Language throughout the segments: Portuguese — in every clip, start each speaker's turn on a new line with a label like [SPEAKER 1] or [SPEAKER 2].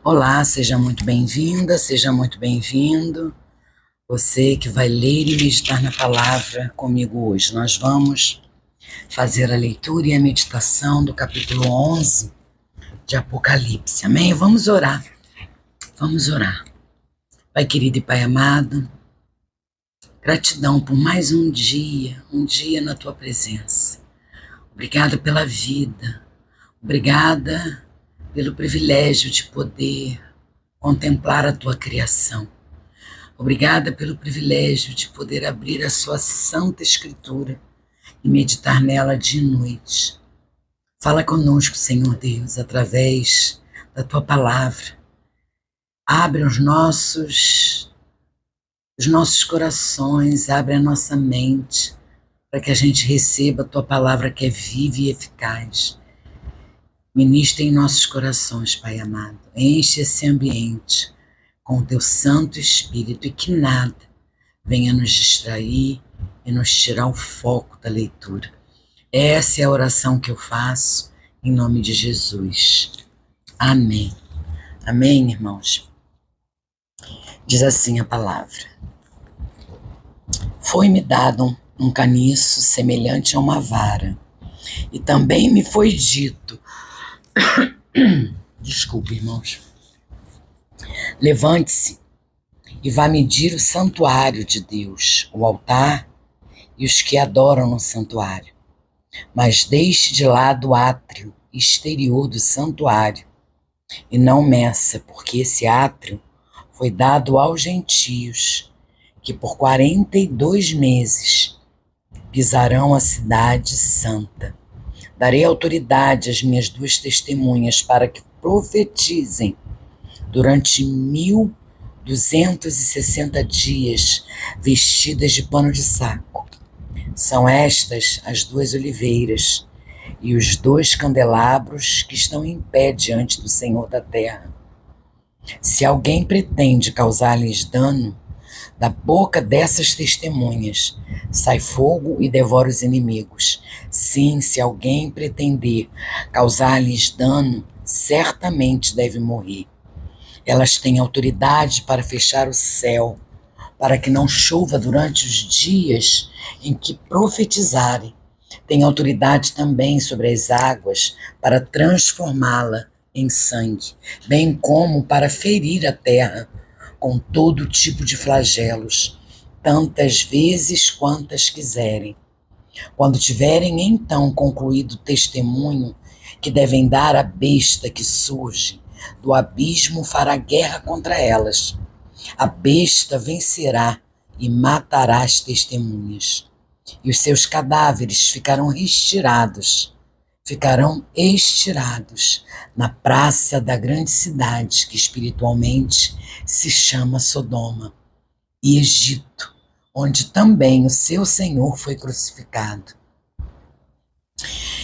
[SPEAKER 1] Olá, seja muito bem-vinda, seja muito bem-vindo. Você que vai ler e meditar na palavra comigo hoje. Nós vamos fazer a leitura e a meditação do capítulo 11 de Apocalipse. Amém? Vamos orar. Vamos orar. Pai querido e Pai amado, gratidão por mais um dia na tua presença. Obrigada pela vida. Obrigada pelo privilégio de poder contemplar a tua criação. Obrigada pelo privilégio de poder abrir a sua Santa Escritura e meditar nela dia e noite. Fala conosco, Senhor Deus, através da tua palavra. Abre os nossos corações, abre a nossa mente, para que a gente receba a tua palavra que é viva e eficaz. Ministra em nossos corações, Pai amado. Enche esse ambiente com o teu Santo Espírito e que nada venha nos distrair e nos tirar o foco da leitura. Essa é a oração que eu faço em nome de Jesus. Amém. Amém, irmãos? Diz assim a palavra. Foi-me dado um caniço semelhante a uma vara, e também me foi dito, desculpe, irmãos, levante-se e vá medir o santuário de Deus, o altar e os que adoram no santuário. Mas deixe de lado o átrio exterior do santuário e não meça, porque esse átrio foi dado aos gentios, que por 42 meses pisarão a cidade santa. Darei autoridade às minhas duas testemunhas para que profetizem durante 1260 dias, vestidas de pano de saco. São estas as duas oliveiras e os dois candelabros que estão em pé diante do Senhor da terra. Se alguém pretende causar-lhes dano, da boca dessas testemunhas sai fogo e devora os inimigos. Sim, se alguém pretender causar-lhes dano, certamente deve morrer. Elas têm autoridade para fechar o céu, para que não chova durante os dias em que profetizarem. Tem autoridade também sobre as águas para transformá-la em sangue, bem como para ferir a terra com todo tipo de flagelos, tantas vezes quantas quiserem. Quando tiverem então concluído o testemunho que devem dar à besta que surge do abismo, fará guerra contra elas. A besta vencerá e matará as testemunhas, e os seus cadáveres ficarão estirados na praça da grande cidade, que espiritualmente se chama Sodoma e Egito, onde também o seu Senhor foi crucificado.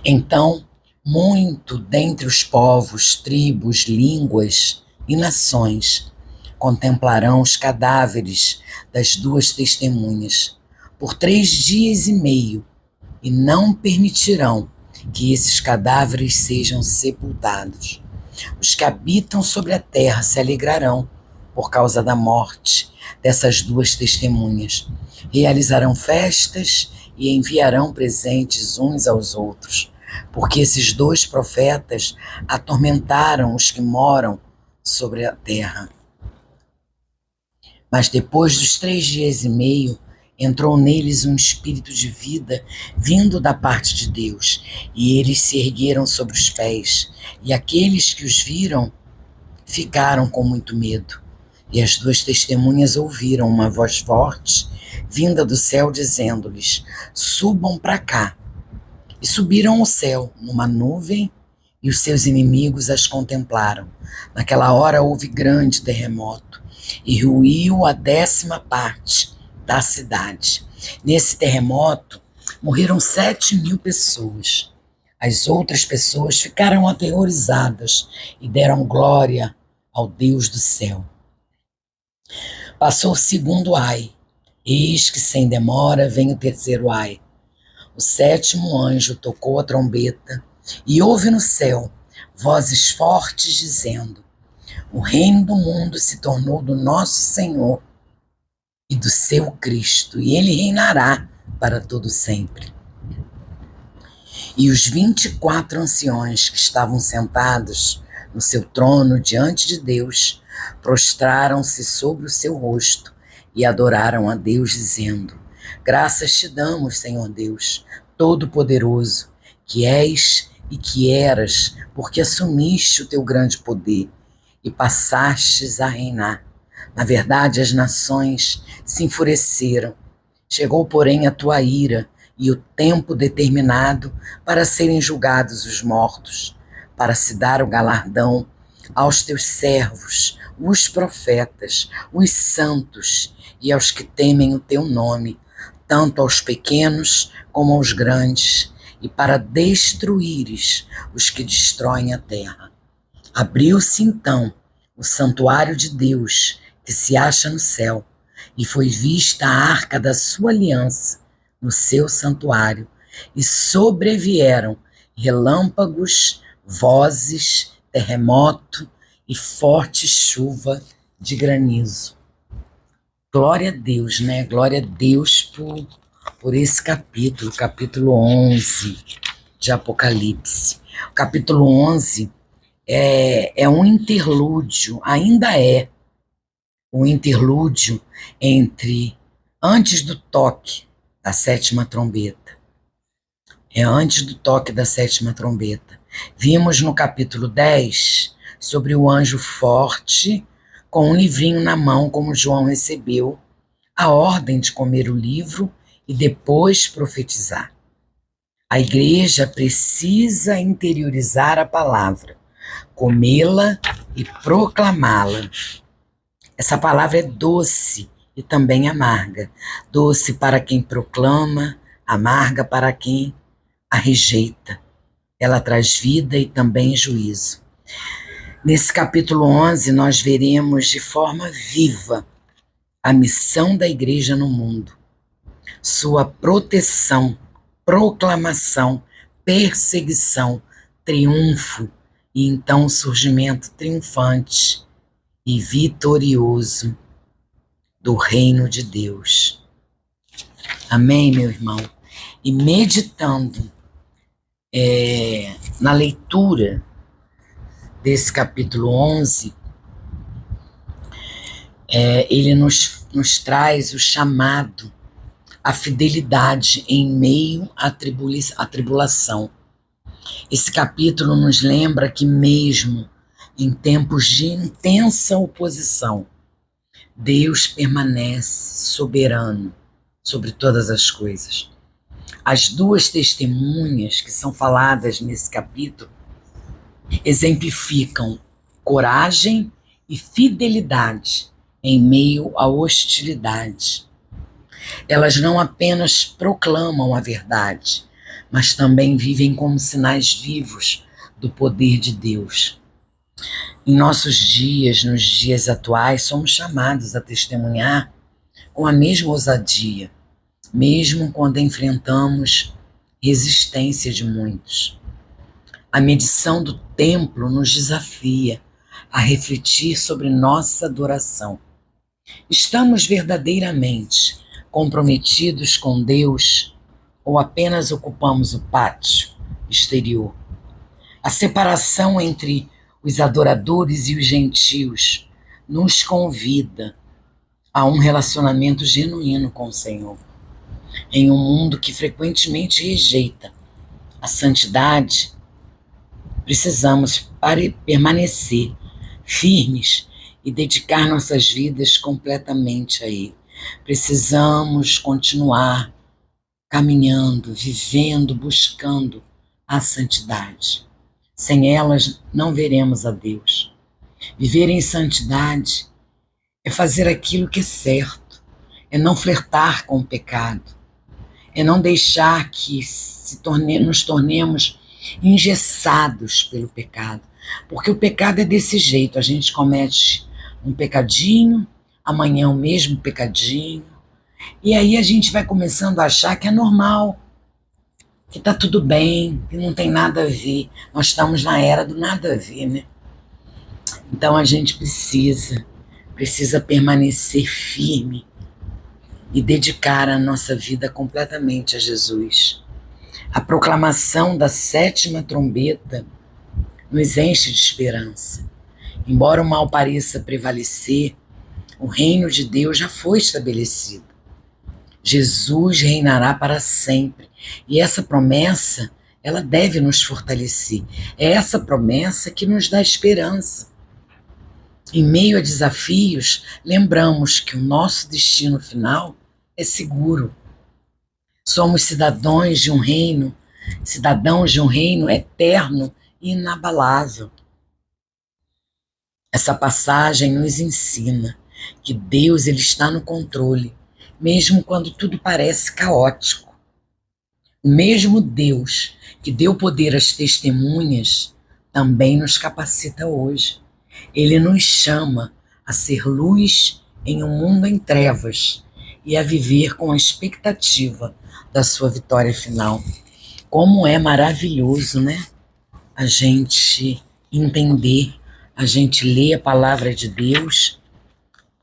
[SPEAKER 1] Então, muito dentre os povos, tribos, línguas e nações contemplarão os cadáveres das duas testemunhas por 3 dias e meio e não permitirão que esses cadáveres sejam sepultados. Os que habitam sobre a terra se alegrarão por causa da morte dessas duas testemunhas. Realizarão festas e enviarão presentes uns aos outros, porque esses dois profetas atormentaram os que moram sobre a terra. Mas depois dos 3 dias e meio, entrou neles um espírito de vida vindo da parte de Deus, e eles se ergueram sobre os pés, e aqueles que os viram ficaram com muito medo. E as duas testemunhas ouviram uma voz forte vinda do céu dizendo-lhes: subam para cá. E subiram ao céu numa nuvem, e os seus inimigos as contemplaram. Naquela hora houve grande terremoto, e ruiu a 10ª parte da cidade. Nesse terremoto morreram 7.000 pessoas. As outras pessoas ficaram aterrorizadas e deram glória ao Deus do céu. Passou o segundo ai. Eis que sem demora vem o terceiro ai. O 7º anjo tocou a trombeta e houve no céu vozes fortes dizendo: O reino do mundo se tornou do nosso Senhor e do seu Cristo, e ele reinará para todo sempre. E os 24 anciões que estavam sentados no seu trono diante de Deus prostraram-se sobre o seu rosto e adoraram a Deus, dizendo: Graças te damos, Senhor Deus, Todo-Poderoso, que és e que eras, porque assumiste o teu grande poder e passastes a reinar. Na verdade, as nações se enfureceram. Chegou, porém, a tua ira e o tempo determinado para serem julgados os mortos, para se dar o galardão aos teus servos, os profetas, os santos e aos que temem o teu nome, tanto aos pequenos como aos grandes, e para destruíres os que destroem a terra. Abriu-se então o santuário de Deus, que se acha no céu, e foi vista a arca da sua aliança no seu santuário, e sobrevieram relâmpagos, vozes, terremoto e forte chuva de granizo. Glória a Deus, né? Glória a Deus por esse capítulo 11 de Apocalipse. O capítulo 11 é um interlúdio, ainda é um interlúdio antes do toque da sétima trombeta. É antes do toque da sétima trombeta. Vimos no capítulo 10 sobre o anjo forte com um livrinho na mão, como João recebeu, a ordem de comer o livro e depois profetizar. A igreja precisa interiorizar a palavra, comê-la e proclamá-la. Essa palavra é doce e também amarga. Doce para quem proclama, amarga para quem a rejeita. Ela traz vida e também juízo. Nesse capítulo 11, nós veremos de forma viva a missão da igreja no mundo, sua proteção, proclamação, perseguição, triunfo e então o surgimento triunfante e vitorioso do reino de Deus. Amém, meu irmão? E meditando na leitura desse capítulo 11, ele nos traz o chamado à fidelidade em meio à tribulação. Esse capítulo nos lembra que mesmo em tempos de intensa oposição, Deus permanece soberano sobre todas as coisas. As duas testemunhas que são faladas nesse capítulo exemplificam coragem e fidelidade em meio à hostilidade. Elas não apenas proclamam a verdade, mas também vivem como sinais vivos do poder de Deus. Em nossos dias, nos dias atuais, somos chamados a testemunhar com a mesma ousadia, mesmo quando enfrentamos resistência de muitos. A medição do templo nos desafia a refletir sobre nossa adoração. Estamos verdadeiramente comprometidos com Deus ou apenas ocupamos o pátio exterior? A separação entre os adoradores e os gentios nos convida a um relacionamento genuíno com o Senhor. Em um mundo que frequentemente rejeita a santidade, precisamos permanecer firmes e dedicar nossas vidas completamente a Ele. Precisamos continuar caminhando, vivendo, buscando a santidade. Sem elas, não veremos a Deus. Viver em santidade é fazer aquilo que é certo, é não flertar com o pecado, é não deixar que nos tornemos engessados pelo pecado, porque o pecado é desse jeito, a gente comete um pecadinho, amanhã o mesmo pecadinho, e aí a gente vai começando a achar que é normal, que tá tudo bem, que não tem nada a ver. Nós estamos na era do nada a ver, né? Então a gente precisa permanecer firme e dedicar a nossa vida completamente a Jesus. A proclamação da sétima trombeta nos enche de esperança. Embora o mal pareça prevalecer, o reino de Deus já foi estabelecido. Jesus reinará para sempre. E essa promessa, ela deve nos fortalecer. É essa promessa que nos dá esperança. Em meio a desafios, lembramos que o nosso destino final é seguro. Somos cidadãos de um reino eterno e inabalável. Essa passagem nos ensina que Deus ele está no controle, mesmo quando tudo parece caótico. O mesmo Deus que deu poder às testemunhas também nos capacita hoje. Ele nos chama a ser luz em um mundo em trevas e a viver com a expectativa da sua vitória final. Como é maravilhoso, né? A gente entender, a gente ler a palavra de Deus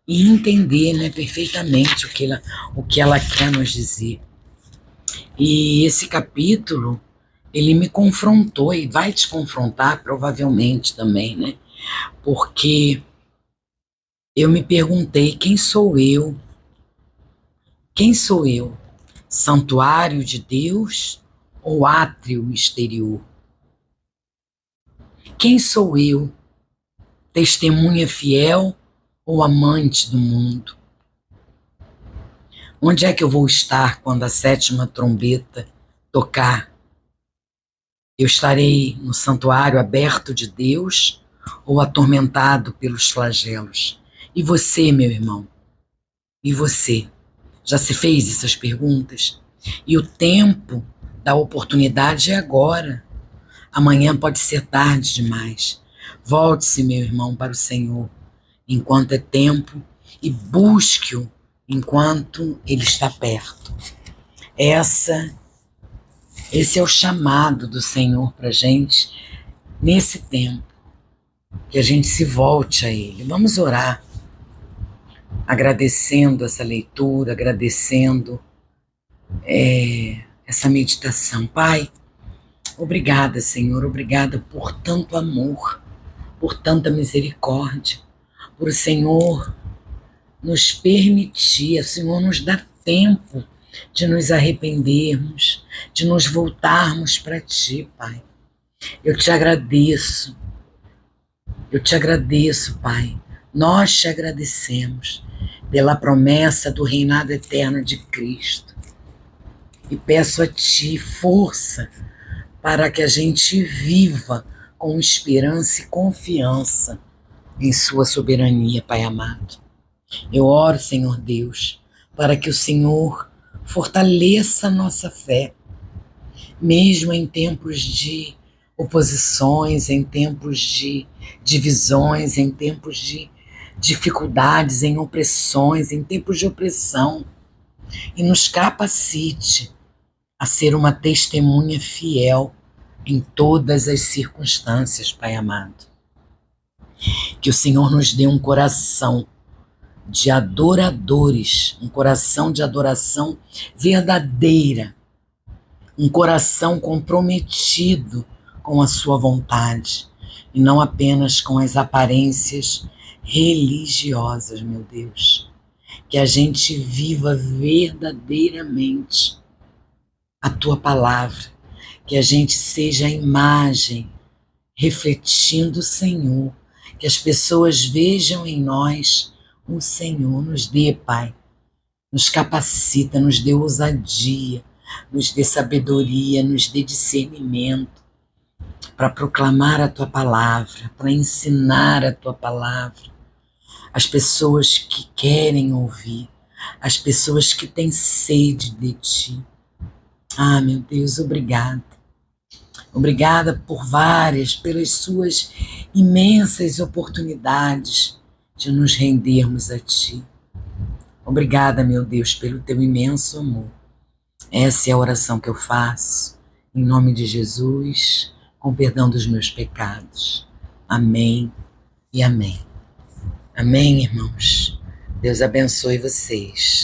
[SPEAKER 1] e entender, né, perfeitamente o que ela quer nos dizer. E esse capítulo, ele me confrontou e vai te confrontar provavelmente também, né? Porque eu me perguntei, quem sou eu? Quem sou eu? Santuário de Deus ou átrio exterior? Quem sou eu? Testemunha fiel ou amante do mundo? Onde é que eu vou estar quando a sétima trombeta tocar? Eu estarei no santuário aberto de Deus ou atormentado pelos flagelos? E você, meu irmão? E você? Já se fez essas perguntas? E o tempo da oportunidade é agora. Amanhã pode ser tarde demais. Volte-se, meu irmão, para o Senhor, enquanto é tempo, e busque-o enquanto Ele está perto. Esse é o chamado do Senhor para a gente nesse tempo, que a gente se volte a Ele. Vamos orar, agradecendo essa leitura, agradecendo essa meditação. Pai, obrigada, Senhor, obrigada por tanto amor, por tanta misericórdia, por o Senhor nos permitir, o Senhor nos dá tempo de nos arrependermos, de nos voltarmos para Ti, Pai. Eu te agradeço, Pai. Nós te agradecemos pela promessa do reinado eterno de Cristo. E peço a Ti força para que a gente viva com esperança e confiança em Sua soberania, Pai amado. Eu oro, Senhor Deus, para que o Senhor fortaleça a nossa fé, mesmo em tempos de oposições, em tempos de divisões, em tempos de dificuldades, em opressões, em tempos de opressão, e nos capacite a ser uma testemunha fiel em todas as circunstâncias, Pai amado. Que o Senhor nos dê um coração de adoradores, um coração de adoração verdadeira, um coração comprometido com a sua vontade e não apenas com as aparências religiosas, meu Deus. Que a gente viva verdadeiramente a tua palavra, que a gente seja a imagem refletindo o Senhor, que as pessoas vejam em nós o Senhor. Nos dê, Pai, nos capacita, nos dê ousadia, nos dê sabedoria, nos dê discernimento para proclamar a tua palavra, para ensinar a tua palavra às pessoas que querem ouvir, às pessoas que têm sede de ti. Ah, meu Deus, obrigada. Obrigada pelas suas imensas oportunidades de nos rendermos a ti. Obrigada, meu Deus, pelo teu imenso amor. Essa é a oração que eu faço, em nome de Jesus, com perdão dos meus pecados. Amém e amém. Amém, irmãos. Deus abençoe vocês.